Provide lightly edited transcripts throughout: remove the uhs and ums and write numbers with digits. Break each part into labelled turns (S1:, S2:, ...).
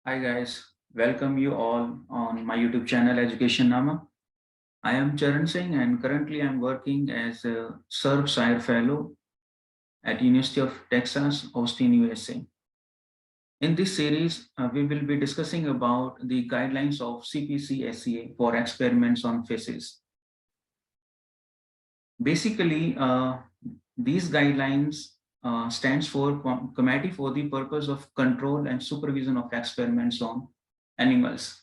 S1: Hi guys, welcome you all on my YouTube channel Education Nama. I am Charan Singh and currently I am working as a Serb Sire Fellow at University of Texas, Austin, USA. In this series, we will be discussing about the guidelines of CPC-SCA for experiments on faces. Basically, these guidelines stands for Committee for the Purpose of Control and Supervision of Experiments on Animals.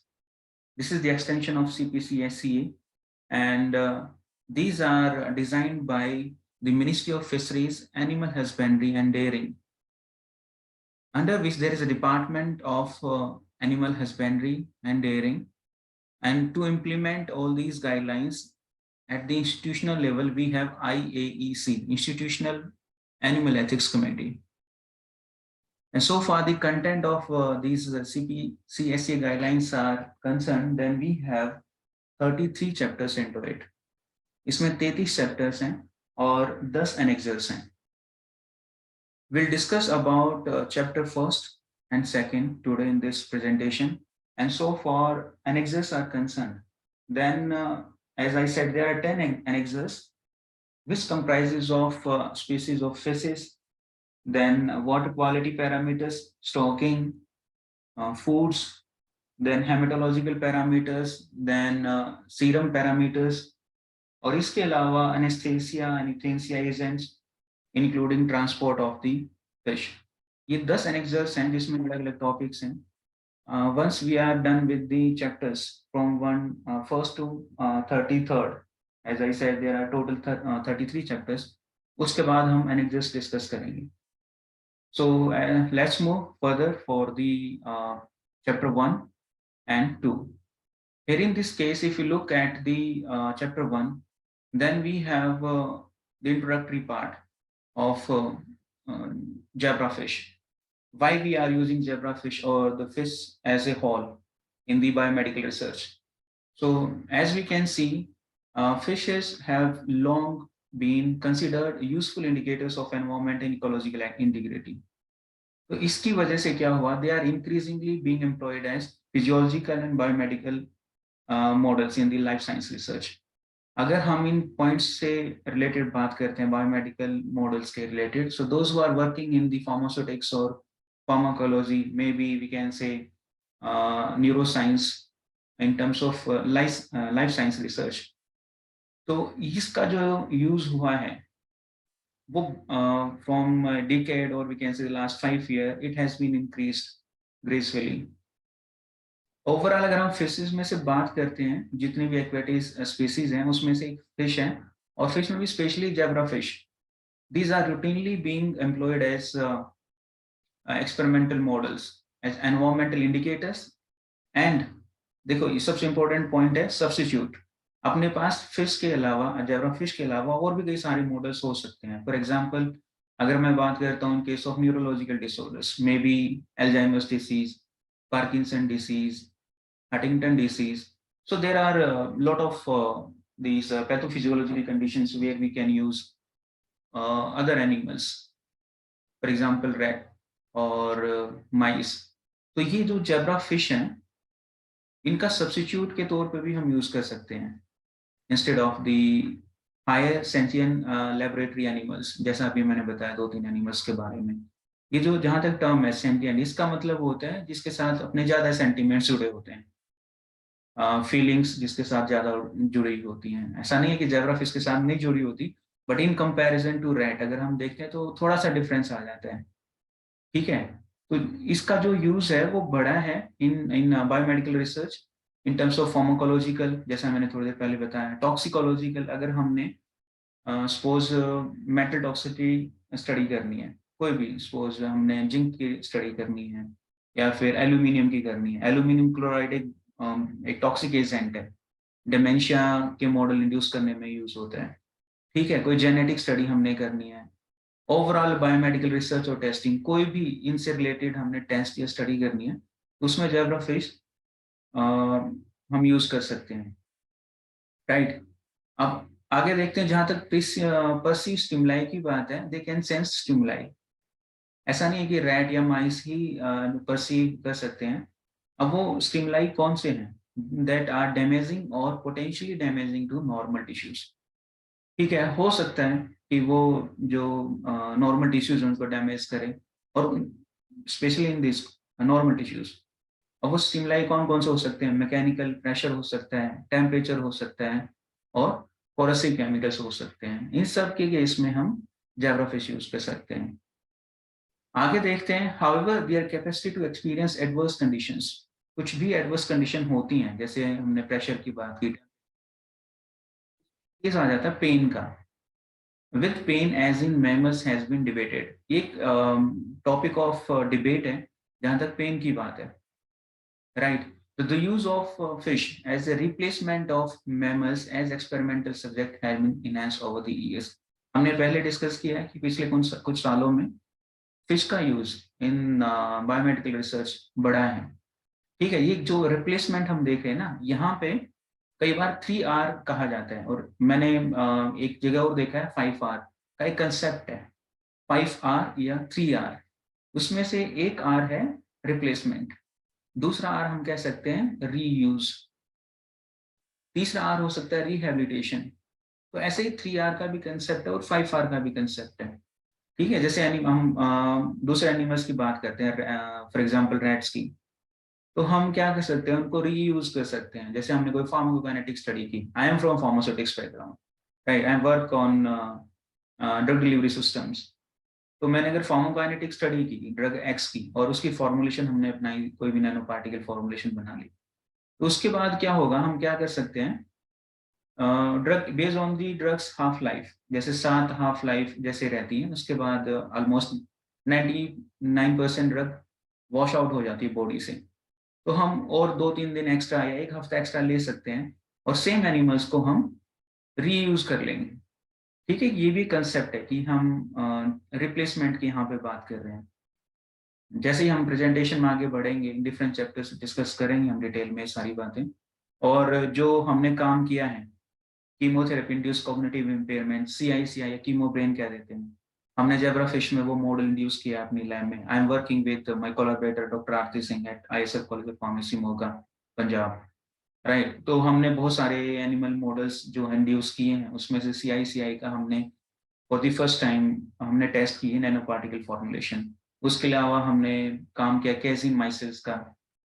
S1: This is the extension of CPC-SCA, and these are designed by the Ministry of Fisheries, Animal Husbandry and Dairying, under which there is a Department of Animal Husbandry and Dairying. And to implement all these guidelines at the institutional level, we have IAEC, Institutional Animal Ethics Committee. And so far the content of these CPC-SCA guidelines are concerned, then we have 33 chapters into it. इसमें 33 chapters हैं और 10 annexures हैं. We'll discuss about chapter first and second today in this presentation. And so far annexes are concerned, then as I said, there are 10 annexes which comprises of species of fishes, then water quality parameters, stocking, foods, then hematological parameters, then serum parameters, और इसके अलावा anaesthesia, anaesthesia agents, including transport of the fish. ये 10 annexures हैं जिसमें अलग अलग topics हैं. Once we are done with the chapters from first to 33rd, as I said, there are total 33 chapters. उसके बाद हम एनेक्सर्स डिस्कस करेंगे. So let's move further for the chapter 1 and 2. Here in this case, if you look at the chapter 1, then we have the introductory part of zebrafish. Why we are using zebrafish or the fish as a whole in the biomedical research. So as we can see, fishes have long been considered useful indicators of environment and ecological integrity. तो इसकी वजह से क्या हुआ, they are increasingly being employed as physiological and biomedical models in the life science research. अगर हम इन points से related बात करते हैं बायोमेडिकल मॉडल्स के related, so those who are working in the pharmaceutics और pharmacology, may be we can say neuroscience in terms of life science research. तो इसका जो यूज हुआ है वो फ्रॉम डिकेड और we can say last 5 year it has been increased gracefully. Overall अगर हम फिशेस में से बात करते हैं, जितनी भी एक्वेटिक स्पीसीज हैं उसमें से एक फिश है, और फिश में भी specially zebrafish. These are routinely being employed as experimental models, as environmental indicators. And देखो ये सबसे इंपॉर्टेंट पॉइंट है, सब्स्टिट्यूट. अपने पास फिश के अलावा, जेब्राफिश के अलावा और भी कई सारे मॉडल्स हो सकते हैं. फॉर एग्जाम्पल अगर मैं बात करता हूँ in case of neurological disorders, may be Alzheimer's disease, Parkinson disease, Huntington disease. So there are a lot of these pathophysiological conditions where we can use other animals, for example rat or mice. तो ये जो zebra fish हैं इनका substitute के तौर पे भी हम यूज कर सकते हैं instead of the higher sentient laboratory animals. जैसा अभी मैंने बताया 2-3 एनिमल्स के बारे में. ये जो जहां तक टर्म है सेंटिएंट, इसका मतलब होता है जिसके साथ अपने ज्यादा सेंटिमेंट्स जुड़े होते हैं, फीलिंग्स जिसके साथ ज्यादा जुड़ी होती हैं. ऐसा नहीं है कि जेब्राफिश के साथ नहीं जुड़ी होती, but in comparison to rat अगर हम देखते हैं तो थोड़ा सा डिफरेंस आ जाता है. ठीक है, तो इसका जो यूज है वो बड़ा है in biomedical research in terms of pharmacological, जैसा मैंने थोड़ी देर पहले बताया. टॉक्सिकोलॉजिकल, अगर हमने सपोज मेटल टॉक्सिसिटी स्टडी करनी है, कोई भी सपोज हमने जिंक की स्टडी करनी है या फिर एल्यूमिनियम की करनी है. एल्यूमिनियम क्लोराइड एक टॉक्सिक एजेंट है, डिमेंशिया के मॉडल इंड्यूस करने में यूज होता है. ठीक है, कोई जेनेटिक स्टडी हमने करनी है, ओवरऑल बायोमेडिकल रिसर्च और टेस्टिंग, कोई भी इनसे रिलेटेड हमने टेस्ट या स्टडी करनी है, उसमें जेब्राफिश हम यूज कर सकते हैं. राइट, अब आगे देखते हैं. जहां तक परसीव स्टिमुलाई की बात है, दे कैन सेंस स्टिमुलाई. ऐसा नहीं है कि रैट या माइस ही परसीव कर सकते हैं. अब वो स्टिमुलाई कौन से हैं दैट आर डैमेजिंग और potentially damaging to normal tissues. ठीक है, हो सकता है कि वो जो नॉर्मल टिश्यूज उनको डैमेज करे, और specially in this normal tissues. अब वो स्टिमुलाई कौन कौन से हो सकते हैं, मैकेनिकल प्रेशर हो सकता है, टेम्परेचर हो सकता है, और कोरोसिव केमिकल्स हो सकते हैं। इन सब के केस में हम जेब्राफिश यूज कर सकते हैं। आगे देखते हैं, however their capacity to experience adverse conditions. कुछ भी एडवर्स कंडीशन होती हैं, जैसे हमने प्रेशर की बात की, केस आ जाता है पेन का। With pain as in mammals has been debated, एक टॉपिक ऑफ डिबेट है जहां तक पेन की बात है, right. So the use of fish as a replacement of mammals as experimental subject has been enhanced over the years. हमने पहले discuss किया है कि पिछले कुछ सालों में फिश का यूज इन बायोमेडिकल रिसर्च बढ़ा है। ठीक है, ये जो रिप्लेसमेंट हम देख रहे हैं ना, यहाँ पे कई बार 3R कहा जाता है, और मैंने एक जगह और देखा है 5R का एक कंसेप्ट है, 5R या 3R। उसमें से एक R है रिप्लेसमेंट, दूसरा R हम कह सकते हैं रीयूज, तीसरा R हो सकता है रिहेबिलिटेशन। तो ऐसे ही 3R का भी कंसेप्ट है और 5R का भी कंसेप्ट है। ठीक है, जैसे हम दूसरे एनिमल्स की बात करते हैं, फॉर एग्जांपल रैट्स की, तो हम क्या कर सकते हैं, उनको रीयूज कर सकते हैं। जैसे हमने कोई फार्माकोकाइनेटिक स्टडी की, I am from pharmaceutics background, right, I work on drug delivery systems. तो मैंने अगर फार्माकोकाइनेटिक स्टडी की ड्रग एक्स की, और उसकी फॉर्मुलेशन हमने अपनाई, कोई भी नैनो पार्टिकल फॉर्मुलेशन बना ली, तो उसके बाद क्या होगा, हम क्या कर सकते हैं, drug based on the drugs half life, जैसे 7 हाफ लाइफ जैसे रहती है, उसके बाद ऑलमोस्ट 99% ड्रग वॉश आउट हो जाती है बॉडी से। तो हम और 2-3 दिन एक्स्ट्रा या एक हफ्ता एक्स्ट्रा ले सकते हैं, और सेम एनिमल्स को हम रीयूज कर लेंगे। ठीक है, ये भी कंसेप्ट है कि हम रिप्लेसमेंट की यहाँ पे बात कर रहे हैं। जैसे ही हम प्रेजेंटेशन में आगे बढ़ेंगे, डिफरेंट चैप्टर्स डिस्कस करेंगे हम डिटेल में सारी बातें। और जो हमने काम किया है, chemotherapy induce cognitive impairment, CICI या कीमो ब्रेन कह देते हैं, हमने जेब्राफिश में वो मॉडल इंड्यूस किया अपनी लैब में। I am working with my collaborator doctor Aarti Singh at ISF college of pharmacy Moga, Punjab, right. तो हमने बहुत सारे एनिमल मॉडल्स जो इंड्यूस किए हैं, उसमें से CICI का हमने फॉर द फर्स्ट टाइम हमने टेस्ट किए नैनो पार्टिकल फॉर्मुलेशन। उसके अलावा हमने काम किया कैजिन माइसेल्स का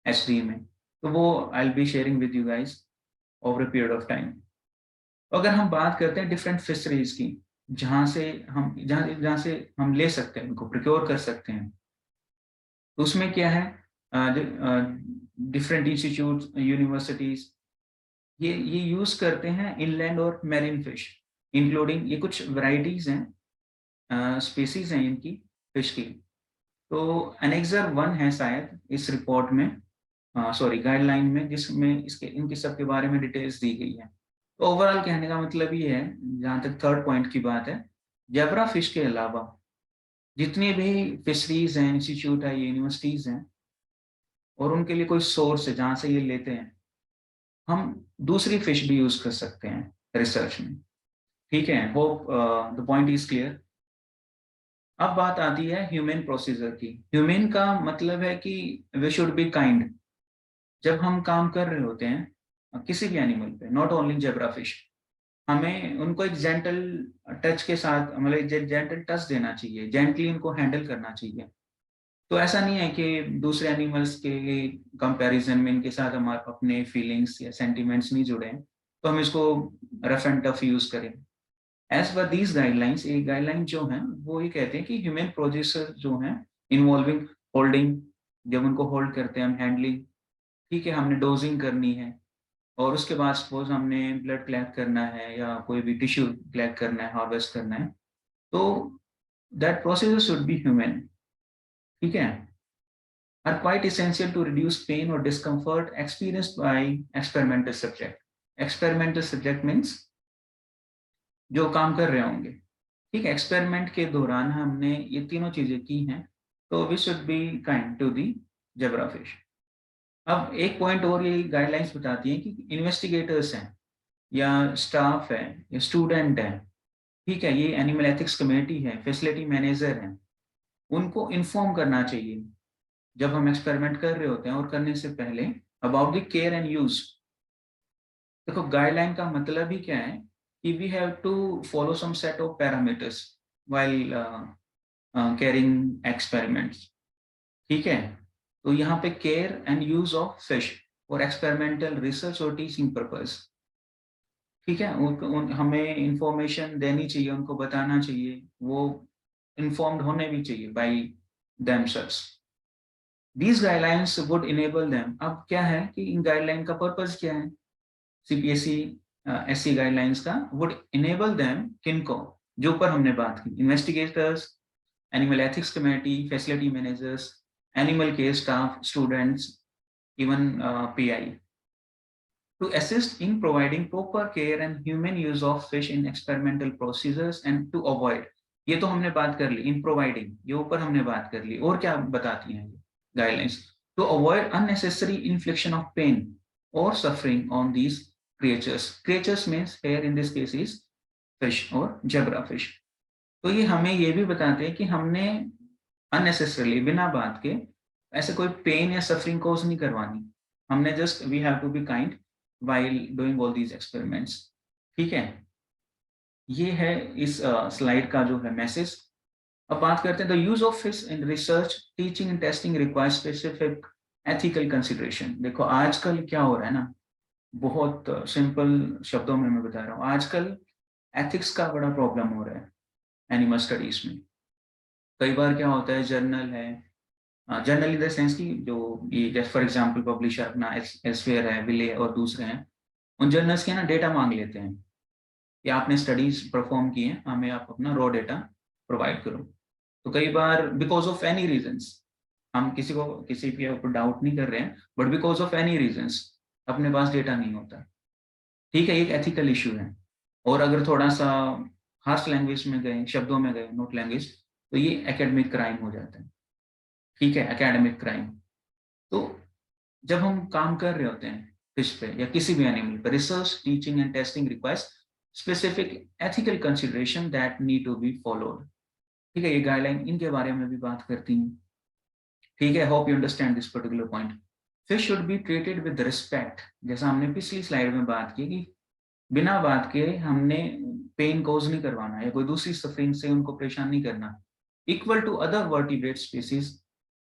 S1: HD में। तो वो I will be sharing with you guys over a period of time. अगर हम बात करते हैं डिफरेंट फिशरीज की, जहाँ से हम ले सकते हैं, उनको प्रिक्योर कर सकते हैं, तो उसमें क्या है, डिफरेंट इंस्टीट्यूट यूनिवर्सिटीज ये यूज करते हैं इनलैंड और मैरीन फिश, इंक्लूडिंग ये कुछ वैरायटीज हैं, स्पीसीज हैं इनकी फिश की। तो एनेक्सर 1 है शायद इस रिपोर्ट में, सॉरी गाइडलाइन में, जिसमें इसके इनके सब के बारे में डिटेल्स दी गई है। तो ओवरऑल कहने का मतलब ये है, जहाँ तक थर्ड पॉइंट की बात है, जेब्रा फिश के अलावा जितने भी फिशरीज हैं, इंस्टीट्यूट है, यूनिवर्सिटीज हैं, और उनके लिए कोई सोर्स है जहाँ से ये लेते हैं, हम दूसरी फिश भी यूज कर सकते हैं रिसर्च में। ठीक है, hope the point is clear. अब बात आती है ह्यूमन प्रोसीजर की। ह्यूमन का मतलब है कि वी शुड बी काइंड। जब हम काम कर रहे होते हैं किसी भी एनिमल पे, नॉट ओनली जेब्रा फिश, हमें उनको एक जेंटल टच के साथ, मतलब जेंटल टच देना चाहिए, जेंटली उनको हैंडल करना चाहिए। तो ऐसा नहीं है कि दूसरे एनिमल्स के कंपैरिजन में इनके साथ हमारे अपने फीलिंग्स या सेंटिमेंट्स नहीं जुड़े हैं, तो हम इसको रफ एंड टफ यूज करें। एज पर दीज गाइडलाइंस, ये गाइडलाइन जो है वो ये कहते हैं कि ह्यूमन प्रोसेसर जो है इन्वॉल्विंग होल्डिंग, जब उनको होल्ड करते हैं हम, हैंडलिंग, ठीक है, हमने डोजिंग करनी है, और उसके बाद सपोज हमने ब्लड कलेक्ट करना है या कोई भी टिश्यू कलेक्ट करना है, हार्वेस्ट करना है, तो that process should be human. ठीक है, are quite essential to reduce pain और discomfort experienced by experimental subject. Experimental subject means जो काम कर रहे होंगे। ठीक है, एक्सपेरिमेंट के दौरान हमने ये तीनों चीजें की हैं, तो we should be kind to the zebrafish. अब एक पॉइंट और ये गाइडलाइंस बताती हैं कि इन्वेस्टिगेटर्स हैं या स्टाफ है या स्टूडेंट है, ठीक है, ये एनिमल एथिक्स कमेटी है, फैसिलिटी मैनेजर है, उनको इन्फॉर्म करना चाहिए जब हम एक्सपेरिमेंट कर रहे होते हैं और करने से पहले, about the care and use. देखो गाइडलाइन का मतलब ही क्या है कि we have to follow some set of parameters while caring experiments. ठीक है, तो यहाँ पे care and use of fish और एक्सपेरिमेंटल रिसर्च और टीचिंग पर्पस। ठीक है, हमें इंफॉर्मेशन देनी चाहिए, उनको बताना चाहिए, वो इन्फॉर्म्ड होने भी चाहिए by themselves. These guidelines would enable them। अब क्या है कि इन गाइडलाइन का पर्पस क्या है, सीपीएसई एससी गाइडलाइंस का वुड इनेबल देम किनको, जो ऊपर हमने बात की, investigators, animal ethics committee, facility managers, animal care staff, students, even pi, to assist in providing proper care and human use of fish in experimental procedures and to avoid। ये तो हमने बात कर ली इन प्रोवाइडिंग, ये ऊपर हमने बात कर ली। और क्या बताती हैं ये guidelines, to avoid unnecessary infliction of pain और suffering on these creatures. Creatures means here in this case is fish और जेब्रा फिश। तो ये हमें ये भी बताते हैं कि हमने अननेसेसरली बिना बात के ऐसे कोई पेन या सफरिंग कोज नहीं करवानी। हमने just we have to be kind while doing all these experiments। ठीक है, ये है इस स्लाइड का जो है मैसेज। अब बात करते हैं the use of fish in research, teaching and testing requires specific ethical consideration. देखो आजकल क्या हो रहा है ना, बहुत सिंपल शब्दों में मैं बता रहा हूँ, आजकल एथिक्स का बड़ा प्रॉब्लम हो रहा है एनिमल स्टडीज में। कई बार क्या होता है, जर्नल है, जर्नल इन द सेंस की जो ये जैसे फॉर एग्जांपल पब्लिशर अपना एल्सेवियर है, विले और दूसरे हैं, उन जर्नल्स के ना डेटा मांग लेते हैं कि आपने स्टडीज परफॉर्म की हैं, हमें आप अपना रॉ डेटा प्रोवाइड करो। तो कई बार बिकॉज ऑफ एनी रीजंस, हम किसी के ऊपर डाउट नहीं कर रहे हैं, but because of any reasons अपने पास डेटा नहीं होता। ठीक है, एक एथिकल इशू है। और अगर थोड़ा सा हार्श लैंग्वेज में गए, शब्दों में गए, नोट लैंग्वेज, तो ये एकेडमिक क्राइम हो जाता है। ठीक है, एकेडमिक क्राइम। तो जब हम काम कर रहे होते हैं फिश पे या किसी भी एनिमल पे, research, teaching and testing requires specific ethical consideration that need to be followed. ठीक है, ये गाइडलाइन इनके बारे में भी बात करती हैं। ठीक है, hope you understand this particular point. Fish should be treated with respect, जैसा हमने पिछली स्लाइड में बात की कि बिना बात के हमने पेन कोज नहीं करवाना या कोई दूसरी सफरिंग से उनको परेशान नहीं करना। Equal to other vertebrate species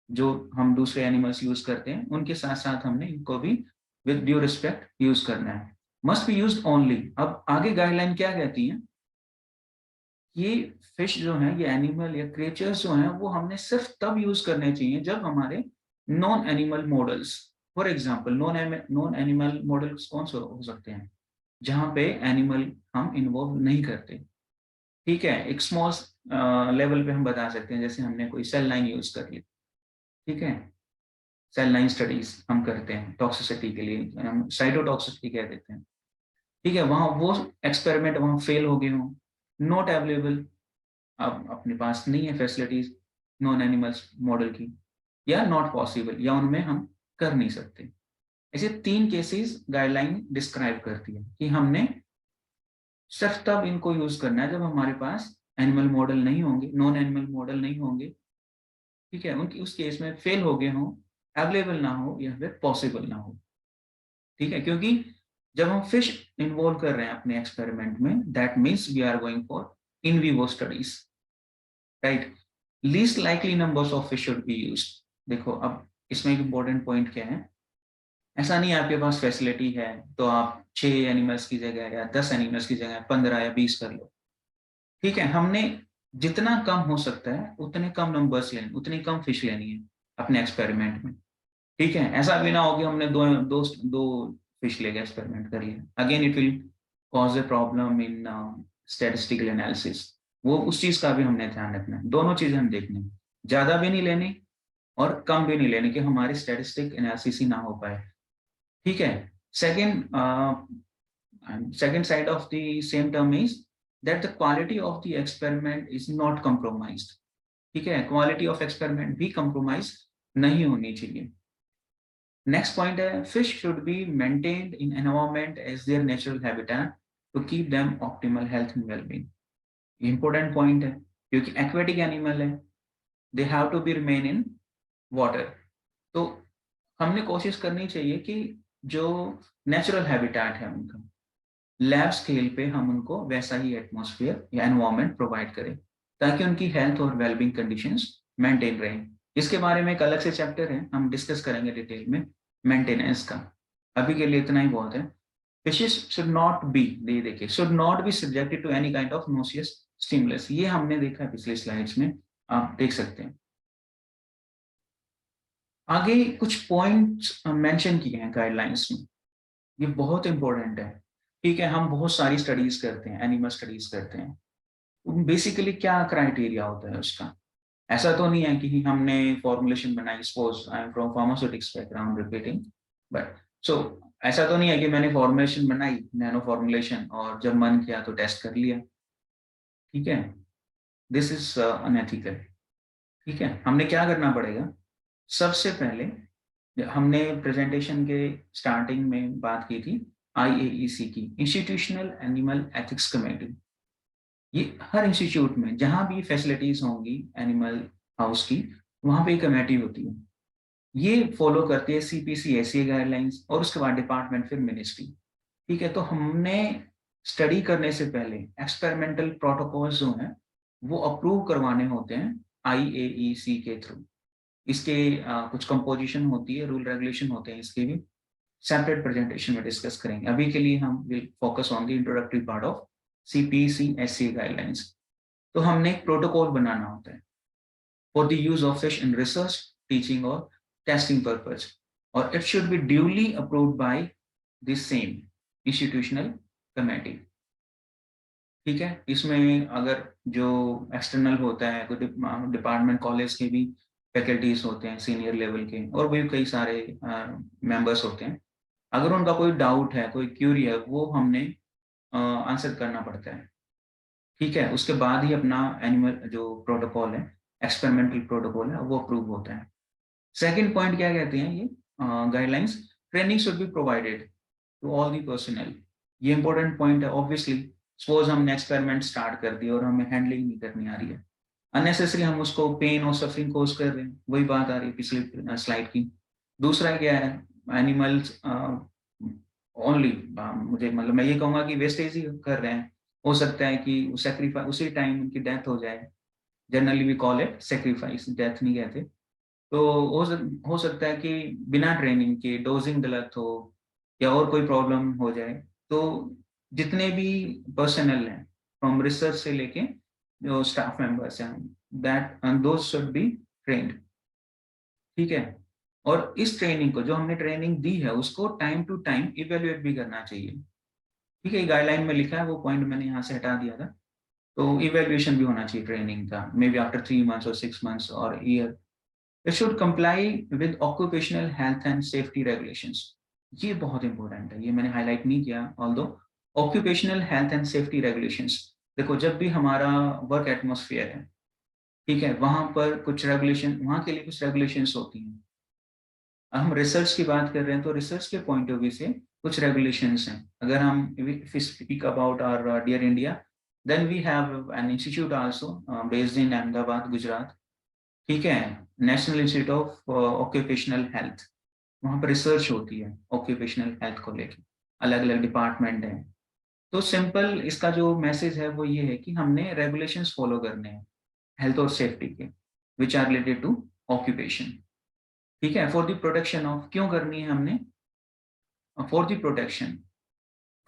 S1: जो हम दूसरे एनिमल्स यूज करते हैं, उनके साथ साथ हमने इनको भी विद ड्यू रिस्पेक्ट यूज करना है। Must be used only. अब आगे गाइडलाइन क्या कहती है, ये फिश जो है, ये एनिमल या क्रिएचर्स जो हैं, वो हमने सिर्फ तब यूज करने चाहिए जब हमारे non animal models, for example non animal models कौन से हो सकते हैं, जहाँ पे एनिमल हम इन्वॉल्व नहीं करते। ठीक है, एक स्मॉल लेवल पे हम बता सकते हैं, जैसे हमने कोई सेल लाइन यूज कर ली। ठीक है, सेल लाइन स्टडीज हम करते हैं टॉक्सिसिटी के लिए, हम साइटोटॉक्सिसिटी कह देते हैं। ठीक है, वहां वो एक्सपेरिमेंट वहां फेल हो गए हों, नॉट अवेलेबल, अब अपने पास नहीं है फैसिलिटीज नॉन एनिमल्स मॉडल की, या नॉट पॉसिबल, या उनमें हम कर नहीं सकते। ऐसे 3 केसेस गाइडलाइन डिस्क्राइब करती है कि हमने सिर्फ तब इनको यूज करना है जब हमारे पास एनिमल मॉडल नहीं होंगे, नॉन एनिमल मॉडल नहीं होंगे। ठीक है, उनकी उस केस में फेल हो गए हों, अवेलेबल ना हो, या फिर पॉसिबल ना हो। ठीक है, क्योंकि जब हम फिश इन्वॉल्व कर रहे हैं अपने एक्सपेरिमेंट में, that means we are going for in vivo studies, right. Least likely numbers of fish should be used. देखो अब इसमें एक इंपॉर्टेंट पॉइंट क्या है, ऐसा नहीं है आपके पास फैसिलिटी है तो आप 6 एनिमल्स की जगह या 10 एनिमल्स की जगह 15 या 20 कर लो। ठीक है, हमने जितना कम हो सकता है उतने कम नंबर्स लेने, उतनी कम फिश लेनी है अपने एक्सपेरिमेंट में। ठीक है, ऐसा भी ना हो कि हमने दो फिश लेके एक्सपेरिमेंट कर लिया, again it will cause a problem in statistical analysis. वो उस चीज का भी हमने ध्यान रखना है, दोनों चीजें हम देखनी है, ज्यादा भी नहीं लेनी और कम भी नहीं लेनी कि हमारी स्टैटिस्टिक एनालिसिस ही ना हो पाए। ठीक है, second side of the same term is that the quality of the experiment is not compromised। ठीक है, क्वालिटी ऑफ एक्सपेरिमेंट भी compromise नहीं होनी चाहिए। नेक्स्ट पॉइंट है, fish should be maintained in environment as their natural habitat to keep them optimal health and wellbeing. Important point है, क्योंकि aquatic animal है, they have to be remain in water. तो हमने कोशिश करनी चाहिए कि जो नेचुरल हैबिटेट है उनका, लैब स्केल पे हम उनको वैसा ही एटमॉस्फेयर या एनवायरनमेंट प्रोवाइड करें, ताकि उनकी हेल्थ और वेलबींग कंडीशंस मेंटेन रहें। इसके बारे में एक अलग से चैप्टर है, हम डिस्कस करेंगे डिटेल में मेंटेनेंस का। अभी के लिए इतना ही बहुत है। फिशेस शुड नॉट बी, देखिए, should not be subjected to any kind of noxious stimulus, ये हमने देखा है पिछले स्लाइड्स में, आप देख सकते हैं। आगे कुछ पॉइंट्स मेंशन किए हैं गाइडलाइंस में, ये बहुत इंपॉर्टेंट है। ठीक है, हम बहुत सारी स्टडीज करते हैं, एनिमल स्टडीज करते हैं, बेसिकली क्या क्राइटेरिया होता है उसका? ऐसा तो नहीं है कि हमने फॉर्मुलेशन बनाई, suppose I am from pharmaceutics background repeating, but so ऐसा तो नहीं है कि मैंने फॉर्मुलेशन बनाई, नैनो फॉर्मुलेशन, और जब मन किया तो टेस्ट कर लिया। ठीक है, दिस इज अनएथिकल। ठीक है, हमने क्या करना पड़ेगा? सबसे पहले हमने प्रेजेंटेशन के स्टार्टिंग में बात की थी IAEC की, इंस्टीट्यूशनल एनिमल एथिक्स कमेटी। ये हर इंस्टीट्यूट में जहां भी फैसिलिटीज होंगी एनिमल हाउस की, वहां पे कमेटी होती है, ये फॉलो करती है CPC गाइडलाइंस, और उसके बाद डिपार्टमेंट, फिर मिनिस्ट्री। ठीक है, तो हमने स्टडी करने से पहले एक्सपेरिमेंटल प्रोटोकॉल्स जो हैं वो अप्रूव करवाने होते हैं IAEC के थ्रू। इसके कुछ कंपोजिशन होती है, रूल रेगुलेशन होते हैं, इसके भी सेपरेट प्रेजेंटेशन में डिस्कस करेंगे। अभी के लिए हम will focus on the introductory part of CPC guidelines. तो हमने एक प्रोटोकॉल बनाना होता है for the use of fish in research, teaching और टेस्टिंग पर्पज, और it should be duly approved by the same institutional committee. ठीक है, इसमें अगर जो एक्सटर्नल होता है, कोई डिपार्टमेंट कॉलेज के भी फैकल्टीज होते हैं सीनियर लेवल के, और भी कई सारे मेंबर्स होते हैं, अगर उनका कोई डाउट है, कोई क्यूरी है, वो हमने आंसर करना पड़ता है। ठीक है, उसके बाद ही अपना एनिमल जो प्रोटोकॉल है, एक्सपेरिमेंटल प्रोटोकॉल है, वो अप्रूव होता है। सेकंड पॉइंट क्या कहते हैं ये guidelines? Training should be provided to all the personnel. ये इंपॉर्टेंट पॉइंट है। ऑब्वियसली सपोज हमने एक्सपेरिमेंट स्टार्ट कर दिया और हमें हैंडलिंग नहीं करनी आ रही है, अननेसेसरी हम उसको पेन और सफरिंग कोज कर रहे हैं, वही बात आ रही है पिछली स्लाइड की। दूसरा क्या है? एनिमल्स ओनली, मुझे मतलब मैं ये कहूंगा कि वेस्टेज ही कर रहे हैं। हो सकता है कि सेक्रीफाइस उसी टाइम उनकी डेथ हो जाए, generally we call it sacrifice, death नहीं कहते। तो हो सकता है कि बिना ट्रेनिंग के डोजिंग गलत हो, या और कोई प्रॉब्लम हो जाए। तो जितने भी पर्सनल हैं, फ्रॉम रिसर्च से लेके जो स्टाफ मेंबर्स हैं, that those should be trained. ठीक है, और इस ट्रेनिंग को, जो हमने ट्रेनिंग दी है, उसको टाइम टू टाइम इवेल्युएट भी करना चाहिए। ठीक है, गाइडलाइन में लिखा है, वो पॉइंट मैंने यहाँ से हटा दिया था। तो इवेल्युएशन भी होना चाहिए ट्रेनिंग का, मे बी आफ्टर 3 months और 6 months और year. It should comply with occupational health and safety regulations. ये बहुत इंपॉर्टेंट है, ये मैंने हाईलाइट नहीं किया, although occupational health and safety regulations. देखो, जब भी हमारा वर्क एटमॉस्फेयर है, ठीक है, वहां पर कुछ रेगुलेशन, वहां के लिए कुछ रेगुलेशंस होती हैं। हम रिसर्च की बात कर रहे हैं, तो रिसर्च के पॉइंट ऑफ व्यू से कुछ रेगुलेशंस हैं। अगर हम speak about our dear India, then we have an institute also based in Ahmedabad, Gujarat. ठीक है, national institute of occupational health, वहां पर रिसर्च होती है ऑक्यूपेशनल हेल्थ को लेकर, अलग अलग डिपार्टमेंट हैं। तो सिंपल इसका जो मैसेज है वो ये है कि हमने रेगुलेशंस फॉलो करने हैं हेल्थ और सेफ्टी के, which are related to occupation. ठीक है, फॉर द प्रोटेक्शन ऑफ, क्यों करनी है हमने? फॉर द प्रोटेक्शन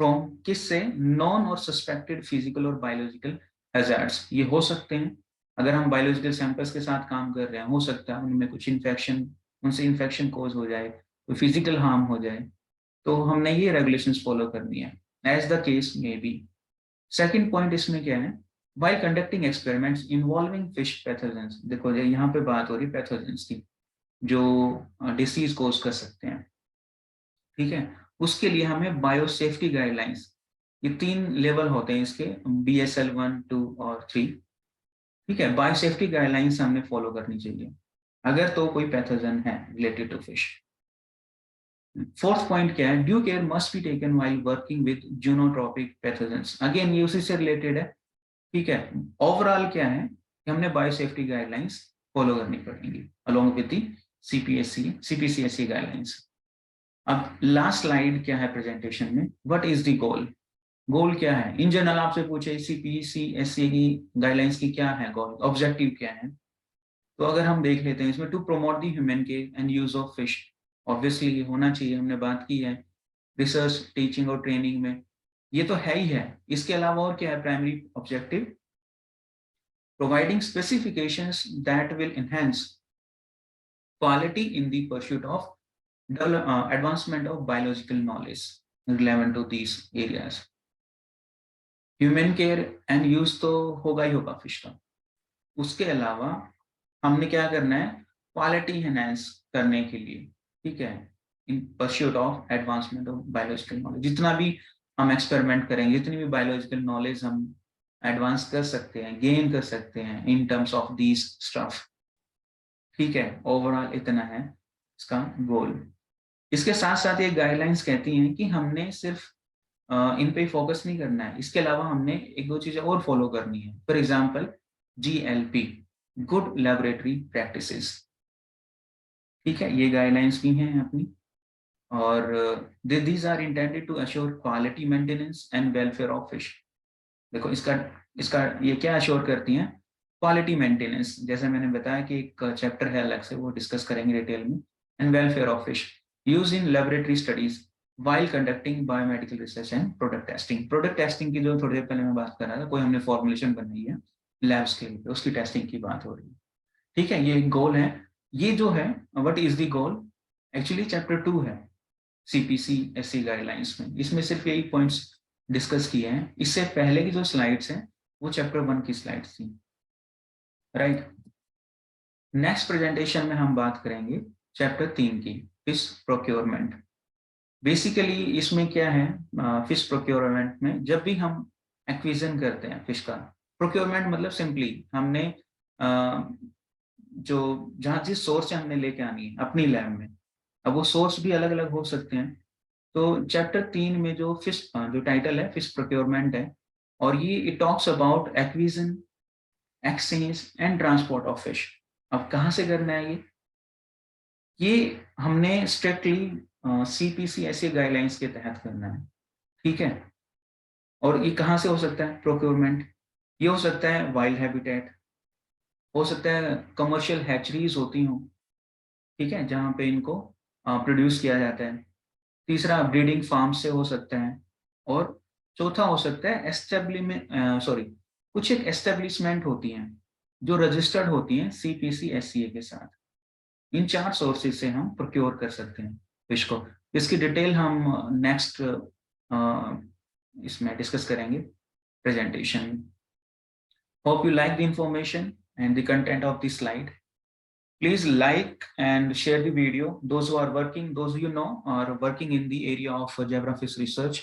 S1: फ्रॉम, किससे? नॉन और सस्पेक्टेड फिजिकल और बायोलॉजिकल हैजार्ड्स। ये हो सकते हैं, अगर हम बायोलॉजिकल सैंपल्स के साथ काम कर रहे हैं, हो सकता है उनमें कुछ इन्फेक्शन, उनसे इन्फेक्शन कोज हो जाए, कोई फिजिकल हार्म हो जाए, तो हमने ये रेगुलेशंस फॉलो करनी है, as the case may be. Second point इसमें क्या है? While conducting experiments involving fish pathogens, देखो यहाँ पे बात हो रही है पैथोजेंस की, जो डिसीज कोज कर सकते हैं। ठीक है, उसके लिए हमें बायोसेफ्टी गाइडलाइंस, ये 3 लेवल होते हैं इसके, BSL 1, 2 और 3। ठीक है, बायोसेफ्टी गाइडलाइंस हमने फॉलो करनी चाहिए अगर तो कोई पैथोजन है related to fish. Fourth point क्या है? Due care must be taken while working with zoonotic pathogens. Again ये उसी से रिलेटेड है। ठीक है, ओवरऑल क्या है कि हमने बायोसेफ्टी गाइडलाइंस फॉलो करनी पड़ेंगी along with the CPCSE guidelines. अब लास्ट स्लाइड क्या है प्रेजेंटेशन में, व्हाट इज द गोल? गोल क्या है इन जनरल, आपसे पूछे CPCSE की गाइडलाइंस की क्या है गोल, ऑब्जेक्टिव क्या है? तो अगर हम देख लेते हैं इसमें, to promote the humane care and use of fish, obviously होना चाहिए, हमने बात की है रिसर्च, टीचिंग और ट्रेनिंग में, ये तो है ही है। इसके अलावा और क्या है primary objective? Providing specifications that will enhance quality in the pursuit of advancement of biological knowledge relevant to these areas. Human care and use तो होगा ही होगा फिश का। उसके अलावा हमने क्या करना है, क्वालिटी एनहांस करने के लिए, ठीक है, in pursuit of advancement of biological knowledge. जितना भी हम एक्सपेरिमेंट करेंगे, जितनी भी बायोलॉजिकल नॉलेज हम एडवांस कर सकते हैं, गेन कर सकते हैं इन टर्म्स ऑफ दीज स्टफ, ठीक है, ओवरऑल इतना है इसका गोल। इसके साथ साथ ये गाइडलाइंस कहती हैं कि हमने सिर्फ इन पे फोकस नहीं करना है, इसके अलावा हमने एक दो चीजें और फॉलो करनी है। For example GLP, good laboratory practices, ठीक है, ये गाइडलाइंस भी हैं अपनी। और these are intended to assure quality maintenance and welfare of fish. देखो इसका इसका ये क्या अश्योर करती हैं, क्वालिटी मेंटेनेंस, जैसे मैंने बताया कि एक चैप्टर है अलग से, वो डिस्कस करेंगे डिटेल में। And welfare of fish use in laboratory studies while conducting biomedical research and product testing। Product testing की जो थोड़ी देर पहले मैं बात कर रहा था, कोई हमने फॉर्मुलेशन बनाई है लैब स्केल पे, उसकी टेस्टिंग की बात हो रही है, ठीक है, ये गोल है। ये जो है what is the goal, actually chapter 2 है CPCSE गाइडलाइंस में, इसमें सिर्फ यही पॉइंट्स डिस्कस किए हैं। इससे पहले की जो स्लाइड्स हैं वो चैप्टर 1 की स्लाइड्स थी, राइट। नेक्स्ट प्रेजेंटेशन में हम बात करेंगे चैप्टर 3 की, फिश प्रोक्योरमेंट। बेसिकली इसमें क्या है, फिश प्रोक्योरमेंट में जब भी हम एक्विजिशन करते हैं फिश का, प्रोक्योरमेंट मतलब सिंपली हमने जो जहाँ जिस सोर्स से हमने लेके आनी है अपनी लैब में, अब वो सोर्स भी अलग अलग हो सकते हैं। तो चैप्टर 3 में जो फिश जो टाइटल है फिश प्रोक्योरमेंट है, और ये it talks about acquisition, exchange and transport of fish. अब कहाँ से करना है ये हमने स्ट्रिक्टली CPCSE गाइडलाइंस के तहत करना है, ठीक है। और ये कहाँ से हो सकता है प्रोक्योरमेंट, ये हो सकता है वाइल्ड हैबिटेट, हो सकता है कमर्शियल हैचरीज होती हों, ठीक है, जहाँ पे इनको प्रोड्यूस किया जाता है। तीसरा ब्रीडिंग फार्म से हो सकता है, और चौथा हो सकता है कुछ एक एस्टेब्लिशमेंट होती हैं जो रजिस्टर्ड होती हैं CPCSE के साथ। इन 4 सोर्सेज से हम प्रोक्योर कर सकते हैं फिश को। इसकी डिटेल हम नेक्स्ट इसमें डिस्कस करेंगे presentation. Hope you like the information and the content of this slide. Please like and share the video. Those who are working, those you know are working in the area of zebrafish research.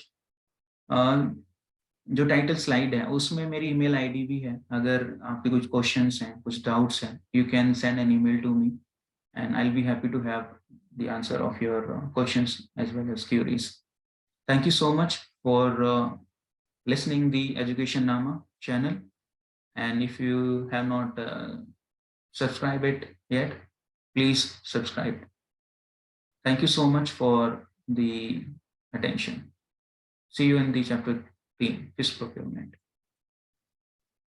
S1: जो title slide है उसमें मेरी email ID भी है, अगर आपके कुछ questions हैं, कुछ डाउट्स हैं, you can send an email to me and I'll be happy to have the answer of your questions as well as queries. Thank you so much for listening the Education Nama channel, and if you have not subscribed it yet, please subscribe. Thank you so much for the attention. See you in the chapter 3, Fish Procurement.